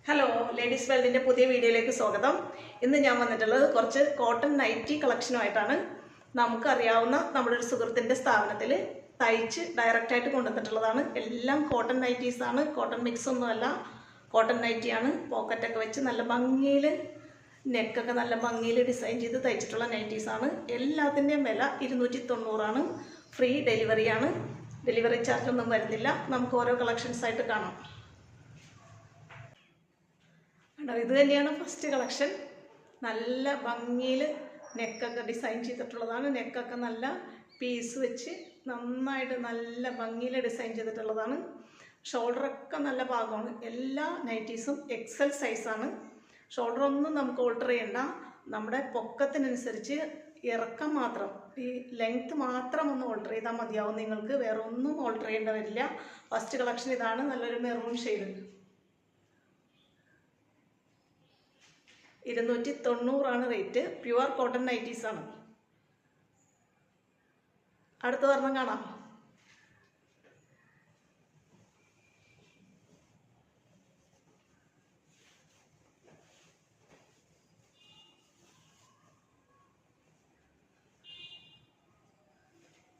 Hello, ladies വേൾഡിൻ്റെ പുതിയ വീഡിയോയിലേക്ക് സ്വാഗതം. ഇന്ന് ഞാൻ വന്നിട്ടുള്ളത് കുറച്ച് കോട്ടൺ നൈറ്റി കളക്ഷനുമായിട്ടാണ്. നമുക്കറിയാവുന്ന നമ്മുടെ ഒരു സുഹൃത്തിൻ്റെ സ്ഥാപനത്തിൽ തയ്ച്ച് ഡയറക്റ്റായിട്ട് കൊണ്ടുവന്നിട്ടുള്ളതാണ്. എല്ലാം കോട്ടൺ നൈറ്റീസാണ്, കോട്ടൺ മിക്സ് ഒന്നുമല്ല, കോട്ടൺ നൈറ്റിയാണ്. പോക്കറ്റൊക്കെ വെച്ച് നല്ല ഭംഗിയിൽ, നെക്കൊക്കെ നല്ല ഭംഗിയിൽ ഡിസൈൻ ചെയ്ത് തയ്ച്ചിട്ടുള്ള നൈറ്റീസാണ്. എല്ലാത്തിൻ്റെയും വില 290 ഫ്രീ ഡെലിവറിയാണ്. ഡെലിവറി ചാർജ് ഒന്നും വരുന്നില്ല. നമുക്ക് ഓരോ കളക്ഷൻസായിട്ട് കാണാം. ഇത് തന്നെയാണ് ഫസ്റ്റ് കളക്ഷൻ. നല്ല ഭംഗിയിൽ നെക്കൊക്കെ ഡിസൈൻ ചെയ്തിട്ടുള്ളതാണ്. നെക്കൊക്കെ നല്ല പീസ് വെച്ച് നന്നായിട്ട് നല്ല ഭംഗിയിൽ ഡിസൈൻ ചെയ്തിട്ടുള്ളതാണ്. ഷോൾഡറൊക്കെ നല്ല ഭാഗമാണ്. എല്ലാ നൈറ്റീസും എക്സൽ സൈസാണ്. ഷോൾഡറൊന്നും നമുക്ക് ഓൾട്ടർ ചെയ്യണ്ട. നമ്മുടെ പൊക്കത്തിനനുസരിച്ച് ഇറക്കം മാത്രം, ഈ ലെങ്ത്ത് മാത്രം ഒന്ന് ഓൾട്ടർ ചെയ്താൽ മതിയാവും. നിങ്ങൾക്ക് വേറെ ഒന്നും ഓൾട്ടർ ചെയ്യേണ്ട വരില്ല. ഫസ്റ്റ് കളക്ഷൻ ഇതാണ്. നല്ലൊരു maroon shade. 290 rate. Pure cotton നൈറ്റീസാണ്. അടുത്ത വർണ്ണം കാണാം.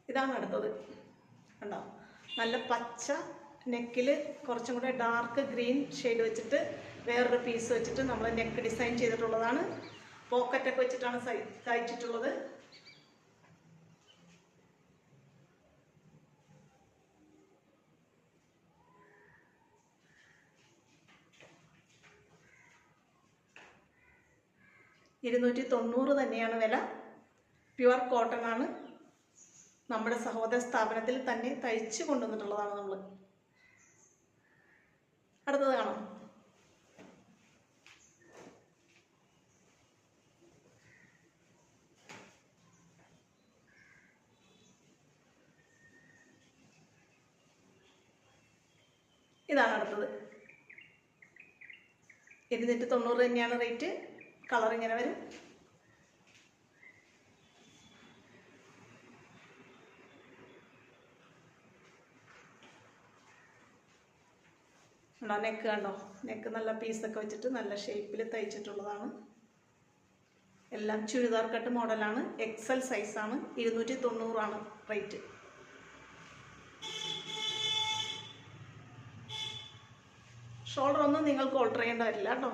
ഇതാണ് അടുത്തത്. കണ്ടോ, നല്ല പച്ച നെക്കിൽ കുറച്ചും കൂടെ ഡാർക്ക് ഗ്രീൻ ഷെയ്ഡ് വെച്ചിട്ട് വേറൊരു പീസ് വെച്ചിട്ട് നമ്മൾ നെക്ക് ഡിസൈൻ ചെയ്തിട്ടുള്ളതാണ്. പോക്കറ്റൊക്കെ വെച്ചിട്ടാണ് തയ്ച്ചിട്ടുള്ളത്. $290 തന്നെയാണ് വില. പ്യുവർ കോട്ടൺ ആണ്. നമ്മുടെ സഹോദര സ്ഥാപനത്തിൽ തന്നെ തയ്ച്ച് കൊണ്ടുവന്നിട്ടുള്ളതാണ് നമ്മൾ. അടുത്തത് കാണാം. ഇതാണ് അടുത്തത്. 290 തന്നെയാണ് റേറ്റ്. കളർ ഇങ്ങനെ വരും. നെക്ക് കണ്ടോ, നെക്ക് നല്ല പീസൊക്കെ വെച്ചിട്ട് നല്ല ഷേപ്പിൽ തയ്ച്ചിട്ടുള്ളതാണ്. എല്ലാം ചുരിദാർ കട്ട് മോഡലാണ്. എക്സൽ സൈസാണ്. 290 റേറ്റ്. ഷോൾഡർ ഒന്നും നിങ്ങൾക്ക് ഓൾട്ടർ ചെയ്യേണ്ട വരില്ല കേട്ടോ.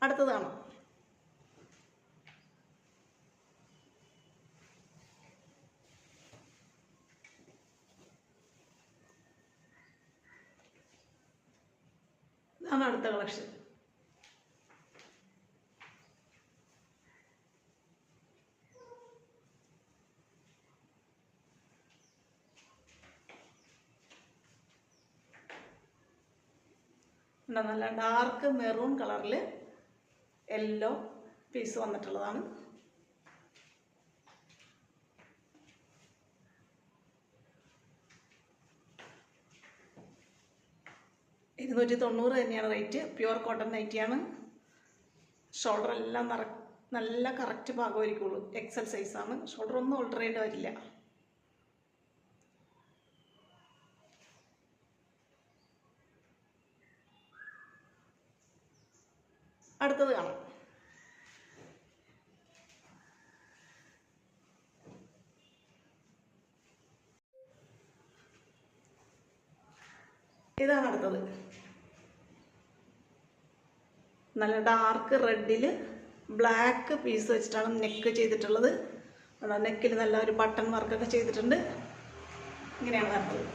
അടുത്തതാണ്. ഇതാണ് അടുത്ത കളക്ഷൻ. നല്ല ഡാർക്ക് മെറൂൺ കളറിൽ യെല്ലോ പീസ് വന്നിട്ടുള്ളതാണ്. $290 തന്നെയാണ് റേറ്റ്. പ്യുവർ കോട്ടൺ നൈറ്റിയാണ്. ഷോൾഡർ എല്ലാം നല്ല കറക്റ്റ് ഭാഗമായിരിക്കുള്ളൂ. എക്സൽ സൈസാണ്. ഷോൾഡർ ഒന്നും ഓൾട്ടർ ചെയ്യേണ്ടി വരില്ല. അടുത്തത് കാണാം. ഇതാണ് അടുത്തത്. നല്ല ഡാർക്ക് റെഡിൽ ബ്ലാക്ക് പീസ് വെച്ചിട്ടാണ് നെക്ക് ചെയ്തിട്ടുള്ളത്. നെക്കിൽ നല്ല ഒരു ബട്ടൺ വർക്കൊക്കെ ചെയ്തിട്ടുണ്ട്. ഇങ്ങനെയാണ് വരുന്നത്.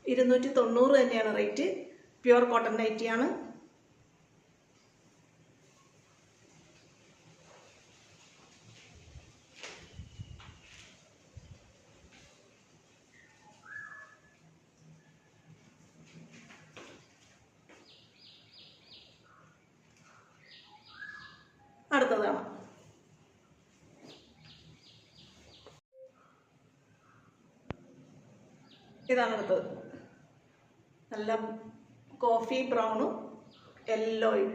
$290 തന്നെയാണ് റേറ്റ്. Pure cotton നൈറ്റിയാണ്. അടുത്തത് കാണാം. ഇതാണ് അടുത്തത്. നല്ല കോഫി ബ്രൗണും യെല്ലോയും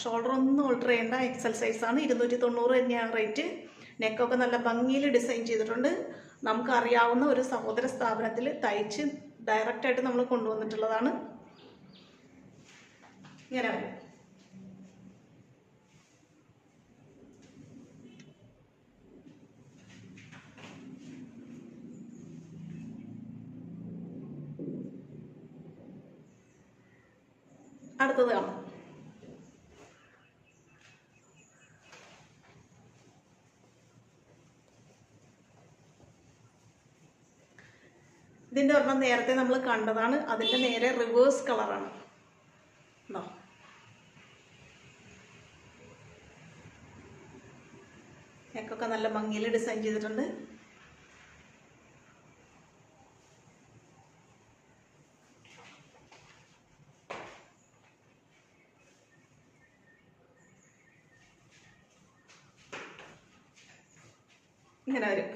ഷോൾഡർ ഒന്നും ഓൾട്ടർ ചെയ്യേണ്ട, എക്സൽ സൈസാണ്. 290 തന്നെയാണ് റേറ്റ്. നെക്കൊക്കെ നല്ല ഭംഗിയിൽ ഡിസൈൻ ചെയ്തിട്ടുണ്ട്. നമുക്കറിയാവുന്ന ഒരു സഹോദര സ്ഥാപനത്തിൽ തയ്ച്ച് ഡയറക്റ്റായിട്ട് നമ്മൾ കൊണ്ടുവന്നിട്ടുള്ളതാണ്. ഇങ്ങനെ വരും. അടുത്തത് കാണാം. ഇതിൻ്റെ ഒരെണ്ണം നേരത്തെ നമ്മൾ കണ്ടതാണ്, അതിൻ്റെ നേരെ റിവേഴ്സ് കളറാണ്. ഉണ്ടോ? നെക്കൊക്കെ നല്ല ഭംഗിയിൽ ഡിസൈൻ ചെയ്തിട്ടുണ്ട്. ഇങ്ങനെ വരും.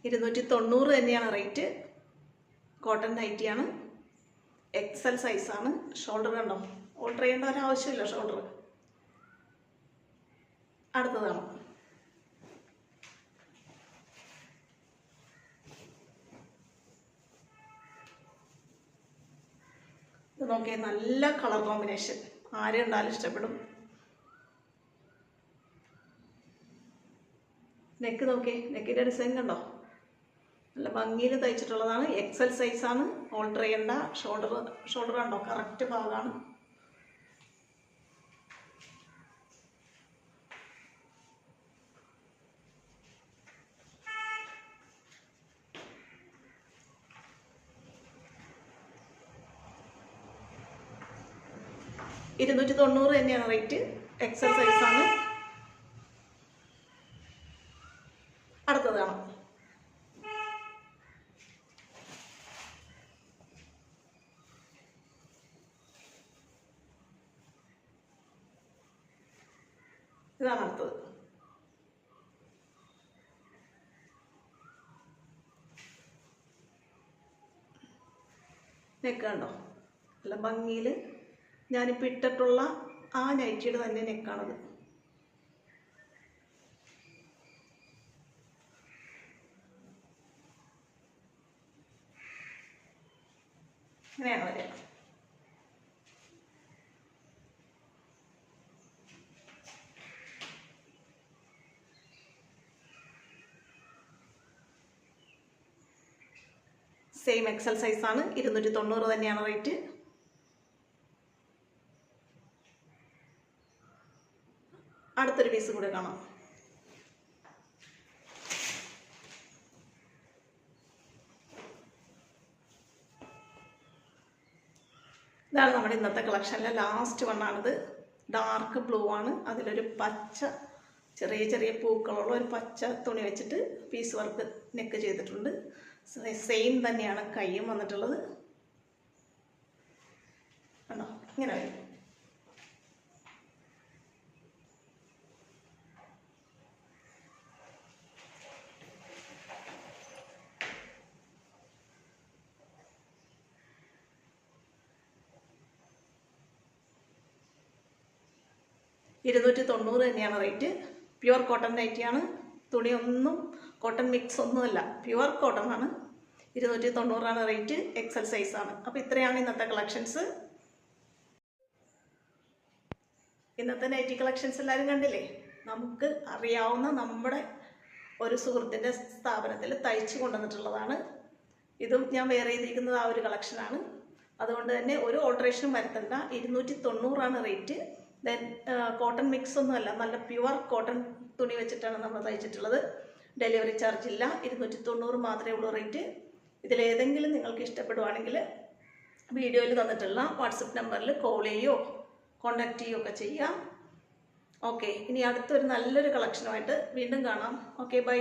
290 തന്നെയാണ് റേറ്റ്. കോട്ടൺ നൈറ്റിയാണ്, എക്സൽ സൈസാണ്. ഷോൾഡർ കണ്ടോ, ഓൾട്ടർ ചെയ്യേണ്ട ഒരാവശ്യമില്ല ഷോൾഡർ. അടുത്തതാണ്. ഇത് നോക്കിയേ, നല്ല കളർ കോമ്പിനേഷൻ, ആരും ഉണ്ടാലും ഇഷ്ടപ്പെടും. നെക്ക് നോക്കിയേ, നെക്കിൻ്റെ ഡിസൈൻ കണ്ടോ, നല്ല ഭംഗിയിൽ തയ്ച്ചിട്ടുള്ളതാണ്. എക്സൽ സൈസാണ്, ഓൾട്ടർ ചെയ്യേണ്ട. ഷോൾഡർ കണ്ടോ, കറക്റ്റ് ഭാഗമാണ്. $290 തന്നെയാണ് റേറ്റ്. എക്സൽ സൈസാണ്. അടുത്തത് കാണാം. ഇതാണ് അടുത്തത്. നെക്ക് കണ്ടോ, നല്ല ഭംഗിയിൽ ഞാനിപ്പോൾ ഇട്ടിട്ടുള്ള ആ നൈറ്റിയുടെ തന്നെ നെക്കാണത്. ഇങ്ങനെയാണ് വരിക. സെയിം എക്സൽ സൈസാണ്. 290 തന്നെയാണ് റേറ്റ്. അടുത്തൊരു പീസ് കൂടെ കാണാം. ഇതാണ് നമ്മുടെ ഇന്നത്തെ കളക്ഷനിലെ ലാസ്റ്റ് വണ്ണാണിത്. ഡാർക്ക് ബ്ലൂ ആണ്, അതിലൊരു പച്ച ചെറിയ ചെറിയ പൂക്കളുള്ള ഒരു പച്ച തുണി വെച്ചിട്ട് പീസ് വർക്ക് നെക്ക് ചെയ്തിട്ടുണ്ട്. സെയിം തന്നെയാണ് കൈയും വന്നിട്ടുള്ളത്. കണ്ടോ, ഇങ്ങനെ വരും. $290 തന്നെയാണ് റേറ്റ്. പ്യുവർ കോട്ടൺ നൈറ്റിയാണ്. തുണിയൊന്നും കോട്ടൺ മിക്സ് ഒന്നുമല്ല, പ്യുവർ കോട്ടൺ ആണ്. 290 റേറ്റ്. എക്സൽ സൈസാണ്. അപ്പോൾ ഇത്രയാണ് ഇന്നത്തെ കളക്ഷൻസ്. ഇന്നത്തെ നൈറ്റി കളക്ഷൻസ് എല്ലാവരും കണ്ടില്ലേ? നമുക്ക് അറിയാവുന്ന നമ്മുടെ ഒരു സുഹൃത്തിൻ്റെ സ്ഥാപനത്തിൽ തയ്ച്ചു കൊണ്ടുവന്നിട്ടുള്ളതാണ്. ഇതും ഞാൻ വെയർ ചെയ്തിരിക്കുന്നത് ആ ഒരു കളക്ഷനാണ്. അതുകൊണ്ട് തന്നെ ഒരു ഓൾട്ടറേഷനും വരുത്തണ്ട. 290 റേറ്റ്. ദെൻ കോട്ടൺ മിക്സ് ഒന്നുമല്ല, നല്ല പ്യുവർ കോട്ടൺ തുണി വെച്ചിട്ടാണ് നമ്മൾ തയ്ച്ചിട്ടുള്ളത്. ഡെലിവറി ചാർജ് ഇല്ല. 290 മാത്രമേ ഉള്ളൂ റേറ്റ്. ഇതിലേതെങ്കിലും നിങ്ങൾക്ക് ഇഷ്ടപ്പെടുവാണെങ്കിൽ വീഡിയോയിൽ തന്നിട്ടുള്ള വാട്സപ്പ് നമ്പറിൽ കോൾ ചെയ്യുകയോ കോൺടാക്റ്റ് ചെയ്യുകയോ ഒക്കെ ചെയ്യാം. ഓക്കെ, ഇനി അടുത്തൊരു നല്ലൊരു കളക്ഷനുമായിട്ട് വീണ്ടും കാണാം. Okay, by.